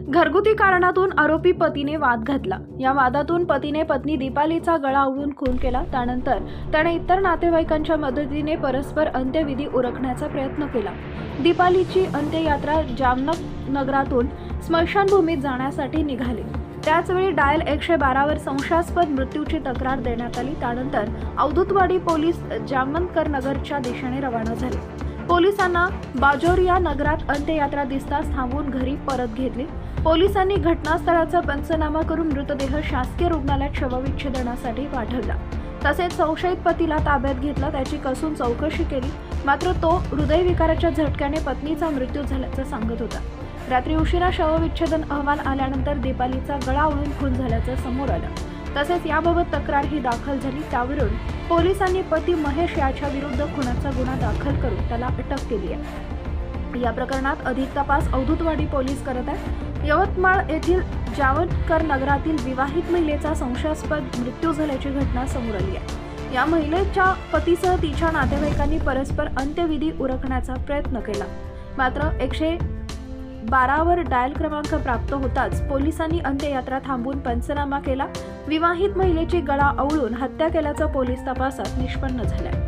घरगुती कारणातून आरोपी पतीने वाद घातला। या वादातून पतीने पत्नी दीपालीचा गळा आवळून खून केला। त्यानंतर त्याने इतर नातेवाईकांच्या मदतीने परस्पर अंत्यविधी उरकण्याचा प्रयत्न केला। दीपालीची अंत्ययात्रा जामनगरातून स्मशानभूमीत जाण्यासाठी निघाली। त्याचवेळी डायल 112 वर संशयास्पद मृत्यूची तक्रार देण्यात आली। त्यानंतर अवधूतवाडी पोलीस जामनगर नगरच्या दिशेने रवाना झाले। पोलिसांना बाजोरिया नगरात अंत्ययात्रा दिसताच थांबवून घरी परत घेतली। पोलिसांनी घटनास्थळाचा पंचनामा करून मृतदेह शासकीय रुग्णालयात शवविच्छेदनासाठी पाठवला। तसेच संशयित पतीला ताब्यात घेतला, त्याची कसून चौकशी केली, मात्र तो हृदयविकाराच्या झटक्याने पत्नीचा मृत्यू झाल्याचं सांगत होता। रात्री उशिरा शवविच्छेदन अहवाल आल्यानंतर दीपालीचा गळा आवळून खून झाल्याचं समोर आलं। तसेच याबाबत तक्रारही दाखल झाली। त्यावरून पोलिसांनी पती महेश याच्या विरुद्ध खुनाचा गुन्हा दाखल करून त्याला अटक केली आहे। या प्रकरणात अधिक तपास अवधूतवाडी पोलीस करत आहेत। यवतमाळ येथील जामनगर नगरातील विवाहित महिलेचा संशयास्पद मृत्यू झाल्याची घटना समोर आली आहे। या महिलेच्या पतीसह तिच्या नातेवाईकांनी परस्पर अंत्यविधी उरकण्याचा प्रयत्न केला, मात्र 112 वर डायल क्रमांक प्राप्त होताच पोलिसांनी अंत्ययात्रा थांबवून पंचनामा केला। विवाहित महिलेची गळा आवळून हत्या केल्याचं पोलीस तपासात निष्पन्न झालंय।